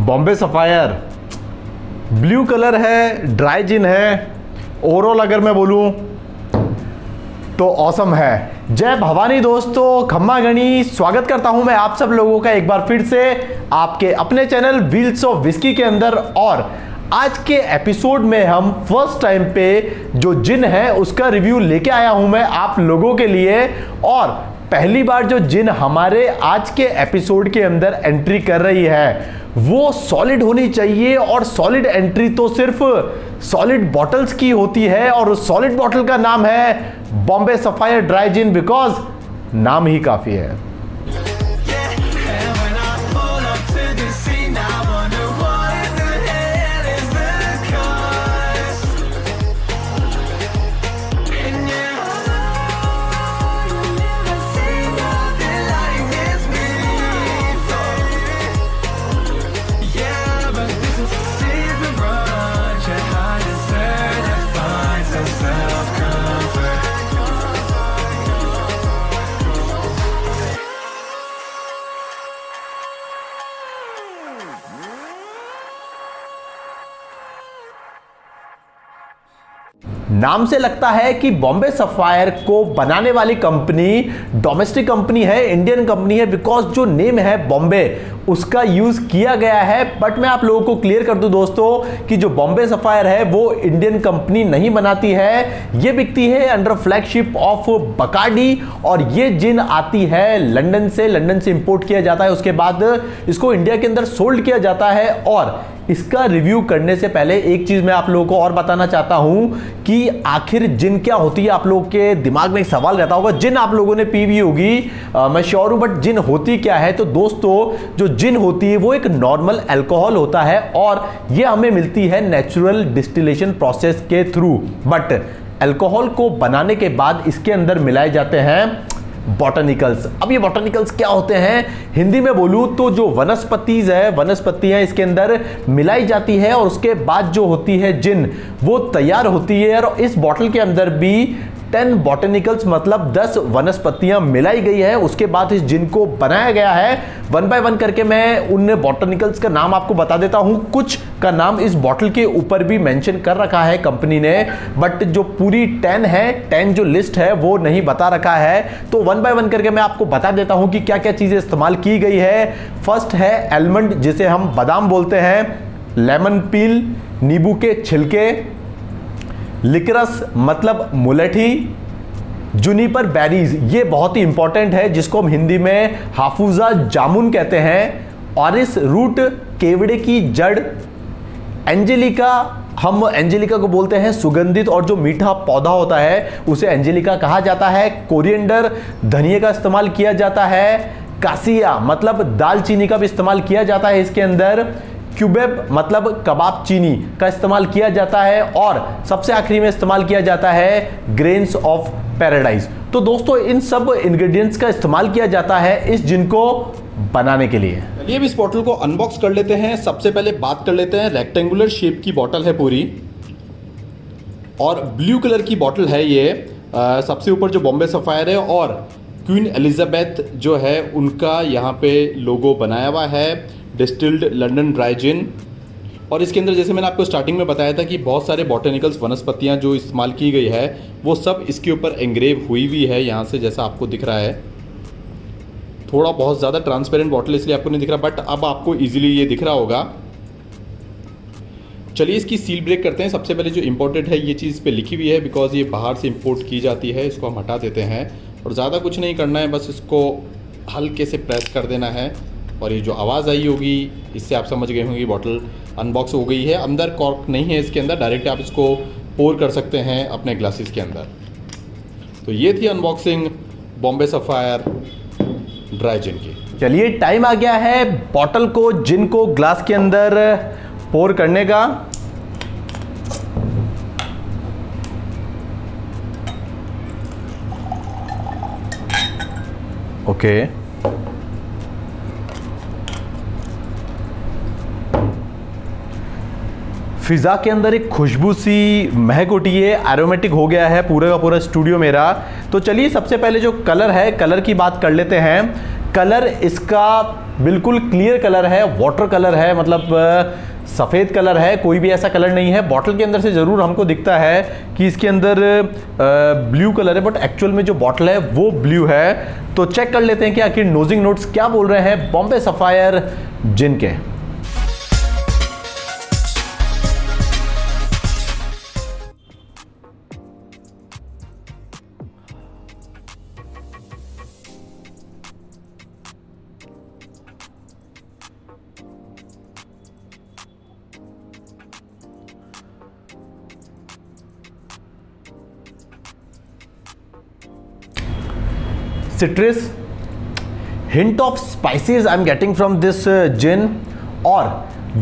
Bombay sapphire blue colour है, dry जिन है, overall अगर मैं बोलूं तो ऑसम है। जय भवानी दोस्तों, खम्मा गणी, स्वागत करता हूं मैं आप सब लोगों का एक बार फिर से आपके अपने चैनल व्हील्स ऑफ विस्की के अंदर। और आज के एपिसोड में हम फर्स्ट टाइम पे जो जिन है उसका रिव्यू लेके आया हूं मैं आप लोगों के लिए। और पहली बार जो जिन हमारे आज के एपिसोड के अंदर एंट्री कर रही है वो सॉलिड होनी चाहिए, और सॉलिड एंट्री तो सिर्फ सॉलिड बॉटल्स की होती है। और उस सॉलिड बॉटल का नाम है Bombay Sapphire dry gin, because नाम ही काफी है। नाम से लगता है कि बॉम्बे सफायर को बनाने वाली कंपनी डोमेस्टिक कंपनी है, इंडियन कंपनी है, बिकॉज जो नेम है बॉम्बे उसका यूज किया गया है। बट मैं आप लोगों को क्लियर कर दूं दोस्तों कि जो बॉम्बे सफायर है वो इंडियन कंपनी नहीं बनाती है, ये बिकती है अंडर फ्लैगशिप ऑफ बकार्डी। और ये जिन आती है लंदन से इंपोर्ट किया जाता है, उसके बाद इसको इंडिया के अंदर सोल्ड किया जाता है। और इसका रिव्यू करने से पहले एक चीज मैं आप लोगों को और बताना चाहता हूं कि आखिर जिन क्या होती है। आप लोगों के दिमाग में एक सवाल रहता होगा, जिन आप लोगों ने पी भी होगी, मैं श्योर हूं, बट जिन होती क्या है। तो दोस्तों जो जिन होती है वो एक नॉर्मल अल्कोहल होता है, और ये हमें मिलती है नेचुरल डिस्टिलेशन प्रोसेस के थ्रू। बट अल्कोहल को बनाने के बाद इसके अंदर मिलाए जाते हैं बॉटनिकल्स। अब ये बॉटनिकल्स क्या होते हैं, हिंदी में बोलूं तो जो वनस्पतियां इसके अंदर मिलाई जाती है, और उसके बाद जो होती है जिन वो तैयार होती है। और इस बॉटल के अंदर भी 10 बॉटनिकल्स मतलब 10 वनस्पतियां मिलाई गई है। उसके बाद इस जिन को बनाया गया है। वन बाय वन करके मैं उन बॉटनिकल्स का नाम आपको बता देता हूं। कुछ का नाम इस बॉटल के ऊपर भी मेंशन कर रखा है कंपनी ने, बट जो पूरी 10 जो लिस्ट है वो नहीं बता रखा है। तो वन बाय वन करके मैं आपको बता देता हूं कि क्या क्या चीजें इस्तेमाल की गई है। फर्स्ट है एलमंड, जिसे हम बादाम बोलते हैं, लेमन पील, नींबू के छिलके, लिकरस मतलब मुलेठी, जुनिपर बेरीज, ये बहुत ही इंपॉर्टेंट है जिसको हम हिंदी में हाफूजा जामुन कहते हैं, ऑरिस रूट केवड़े की जड़, एंजेलिका, हम एंजेलिका को बोलते हैं सुगंधित और जो मीठा पौधा होता है उसे एंजेलिका कहा जाता है, कोरिएंडर धनिया का इस्तेमाल किया जाता है, कासिया मतलब दालचीनी का भी इस्तेमाल किया जाता है इसके अंदर, क्यूबेब मतलब कबाब चीनी का इस्तेमाल किया जाता है, और सबसे आखिरी में इस्तेमाल किया जाता है ग्रेन्स ऑफ पैराडाइज। तो दोस्तों इन सब इंग्रेडिएंट्स का इस्तेमाल किया जाता है इस जिन को बनाने के लिए। चलिए अब इस बॉटल को अनबॉक्स कर लेते हैं। सबसे पहले बात कर लेते हैं, रेक्टेंगुलर शेप की बॉटल है पूरी, और ब्लू कलर की बॉटल है ये। सबसे ऊपर जो बॉम्बे सफायर है और क्वीन एलिजाबेथ जो है उनका यहाँ पे लोगो बनाया हुआ है, डिस्टिल्ड लंदन ड्राई जिन। और इसके अंदर जैसे मैंने आपको स्टार्टिंग में बताया था कि बहुत सारे बॉटनिकल्स वनस्पतियाँ जो इस्तेमाल की गई है वो सब इसके ऊपर एंग्रेव हुई हुई है यहाँ से, जैसा आपको दिख रहा है। थोड़ा बहुत ज़्यादा ट्रांसपेरेंट बॉटल इसलिए आपको नहीं दिख रहा, बट अब आपको इजीली ये दिख रहा होगा। चलिए इसकी सील ब्रेक करते हैं। सबसे पहले जो इम्पोर्टेंट है ये चीज़ पे लिखी हुई है, बिकॉज ये बाहर से इम्पोर्ट की जाती है। इसको हम हटा देते हैं और ज़्यादा कुछ नहीं करना है, बस इसको हल्के से प्रेस कर देना है। और ये जो आवाज़ आई होगी इससे आप समझ गए होंगे बॉटल अनबॉक्स हो गई है। अंदर कॉर्क नहीं है इसके अंदर, डायरेक्ट आप इसको पोर कर सकते हैं अपने ग्लासेस के अंदर। तो ये थी अनबॉक्सिंग बॉम्बे सफायर ड्राई जिन की। चलिए टाइम आ गया है बॉटल को, जिन को ग्लास के अंदर पोर करने का। ओके, फिजा के अंदर एक खुशबू सी महक उठी है, एरोमेटिक हो गया है पूरे का पूरा स्टूडियो मेरा। तो चलिए सबसे पहले जो कलर है, कलर की बात कर लेते हैं। कलर इसका बिल्कुल क्लियर कलर है, वाटर कलर है, मतलब सफ़ेद कलर है, कोई भी ऐसा कलर नहीं है। बॉटल के अंदर से ज़रूर हमको दिखता है कि इसके अंदर ब्लू कलर है, बट एक्चुअल में जो बॉटल है वो ब्लू है। तो चेक कर लेते हैं कि आखिर नोजिंग नोट्स क्या बोल रहे हैं बॉम्बे सफायर जिन के। citrus, hint of spices I'm getting from this gin, और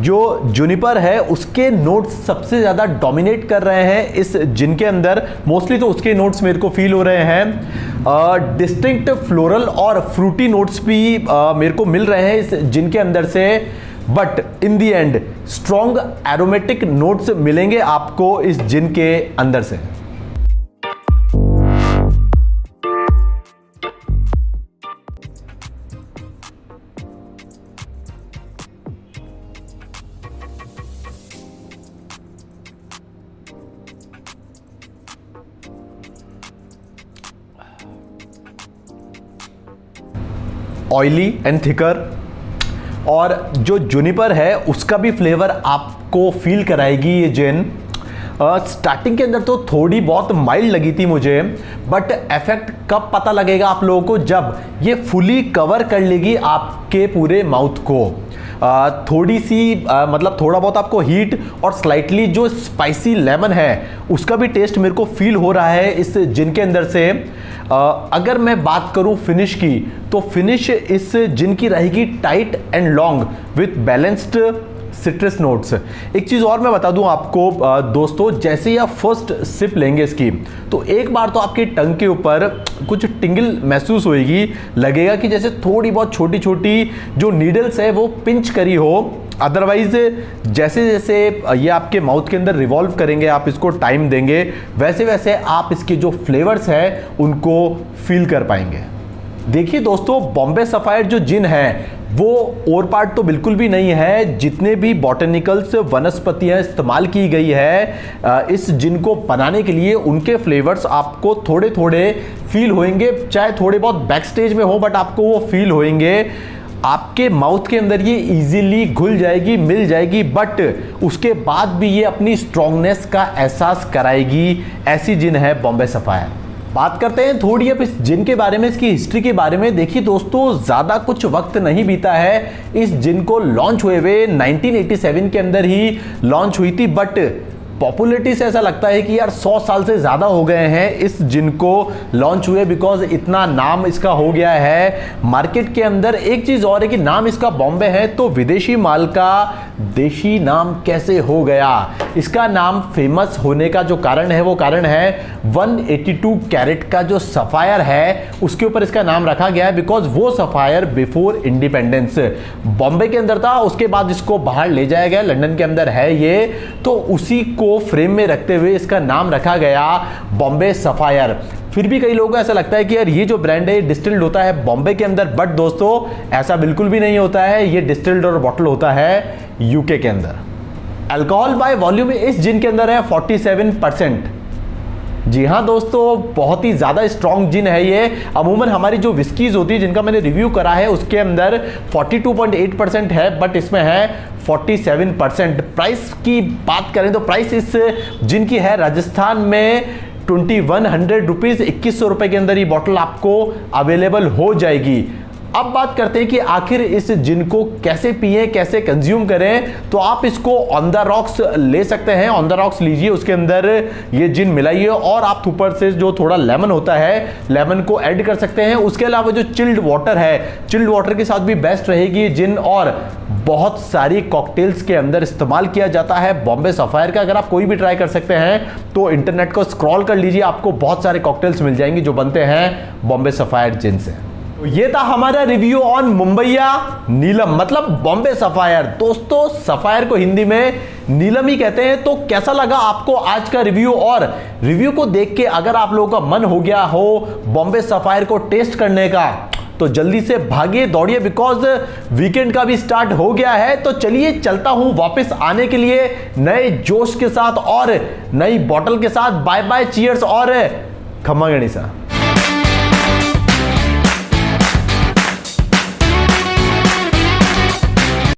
जो जूनिपर है उसके नोट्स सबसे ज़्यादा डोमिनेट कर रहे हैं इस जिन के अंदर। मोस्टली तो उसके नोट्स मेरे को फील हो रहे हैं। डिस्टिंक्ट फ्लोरल और फ्रूटी नोट्स भी मेरे को मिल रहे हैं इस जिन के अंदर से, but in the and strong aromatic notes मिलेंगे आपको इस जिन के अंदर से। ऑयली एंड थिकर, और जो जूनिपर है उसका भी फ्लेवर आपको फील कराएगी ये जिन। स्टार्टिंग के अंदर तो थोड़ी बहुत माइल्ड लगी थी मुझे, बट इफेक्ट कब पता लगेगा आप लोगों को, जब ये फुली कवर कर लेगी आपके पूरे माउथ को। थोड़ी सी मतलब थोड़ा बहुत आपको हीट और स्लाइटली जो स्पाइसी लेमन है उसका भी टेस्ट मेरे को फील हो रहा है इस जिन के अंदर से। अगर मैं बात करूं फिनिश की, तो फिनिश इस जिन की रहेगी tight and long with balanced citrus notes. एक चीज़ और मैं बता दूं आपको दोस्तों, जैसे ही आप फर्स्ट सिप लेंगे इसकी, तो एक बार तो आपके टंग के ऊपर कुछ टिंगल महसूस होएगी, लगेगा कि जैसे थोड़ी बहुत छोटी छोटी जो नीडल्स है वो पिंच करी हो। अदरवाइज जैसे जैसे ये आपके माउथ के अंदर रिवॉल्व करेंगे, आप इसको टाइम देंगे, वैसे वैसे आप इसके जो फ्लेवर्स हैं उनको फील कर पाएंगे। देखिए दोस्तों, बॉम्बे सफायर जो जिन है वो और पार्ट तो बिल्कुल भी नहीं है। जितने भी बॉटेनिकल्स वनस्पतियां इस्तेमाल की गई है इस जिन को बनाने के लिए, उनके फ्लेवर्स आपको थोड़े थोड़े फील होंगे, चाहे थोड़े बहुत बैक स्टेज में हो, बट आपको वो फील होंगे। आपके माउथ के अंदर ये इजीली घुल जाएगी, मिल जाएगी, बट उसके बाद भी ये अपनी स्ट्रॉन्गनेस का एहसास कराएगी। ऐसी जिन है बॉम्बे सफायर। बात करते हैं थोड़ी अब इस जिन के बारे में, इसकी हिस्ट्री के बारे में। देखिए दोस्तों, ज़्यादा कुछ वक्त नहीं बीता है इस जिन को लॉन्च हुए हुए, 1987 के अंदर ही लॉन्च हुई थी, बट पॉपुलरिटी से ऐसा लगता है कि यार 100 साल से ज़्यादा हो गए हैं इस जिन को लॉन्च हुए, बिकॉज इतना नाम इसका हो गया है मार्केट के अंदर। एक चीज़ और है कि नाम इसका बॉम्बे है, तो विदेशी माल का देशी नाम कैसे हो गया? इसका नाम फेमस होने का जो कारण है वो कारण है 182 कैरेट का जो सफायर है उसके ऊपर इसका नाम रखा गया है, बिकॉज वो सफायर बिफोर इंडिपेंडेंस बॉम्बे के अंदर था, उसके बाद इसको बाहर ले जाया गया, लंदन के अंदर है ये, तो उसी को फ्रेम में रखते हुए इसका नाम रखा गया बॉम्बे सफायर। फिर भी कई लोगों को ऐसा लगता है कि यार ये जो ब्रांड है डिस्टिल्ड होता है बॉम्बे के अंदर, बट दोस्तों ऐसा बिल्कुल भी नहीं होता है। ये डिस्टिल्ड और बॉटल होता है यूके के अंदर। अल्कोहल बाय वॉल्यूम इस जिन के अंदर है 47%। जी हाँ दोस्तों, बहुत ही ज़्यादा स्ट्रॉन्ग जिन है ये। अमूमन हमारी जो विस्कीज होती है जिनका मैंने रिव्यू करा है उसके अंदर 42.8% है, बट इसमें है 47%। प्राइस की बात करें तो प्राइस इस जिन की है राजस्थान में 2100 रुपीज़, 2100 रुपये के अंदर ये बॉटल आपको अवेलेबल हो जाएगी। अब बात करते हैं कि आखिर इस जिन को कैसे पिए, कैसे कंज्यूम करें। तो आप इसको ऑन द रॉक्स ले सकते हैं, ऑन द रॉक्स लीजिए, उसके अंदर ये जिन मिलाइए और आप ऊपर से जो थोड़ा लेमन होता है लेमन को ऐड कर सकते हैं। उसके अलावा जो चिल्ड वाटर है, चिल्ड वाटर के साथ भी बेस्ट रहेगी जिन, और बहुत सारी कॉकटेल्स के अंदर इस्तेमाल किया जाता है बॉम्बे सफायर का। अगर आप कोई भी ट्राई कर सकते हैं तो इंटरनेट को स्क्रॉल कर लीजिए, आपको बहुत सारे कॉकटेल्स मिल जाएंगे जो बनते हैं बॉम्बे सफायर जिन से। ये था हमारा रिव्यू ऑन मुंबईया नीलम, मतलब बॉम्बे सफायर। दोस्तों सफायर को हिंदी में नीलम ही कहते हैं। तो कैसा लगा आपको आज का रिव्यू? और रिव्यू को देख के अगर आप लोगों का मन हो गया हो बॉम्बे सफायर को टेस्ट करने का, तो जल्दी से भागिए, दौड़िए, बिकॉज वीकेंड का भी स्टार्ट हो गया है। तो चलिए चलता हूं वापस आने के लिए नए जोश के साथ और नई बॉटल के साथ। बाय बाय, चीयर्स और खम्मा गणिसा।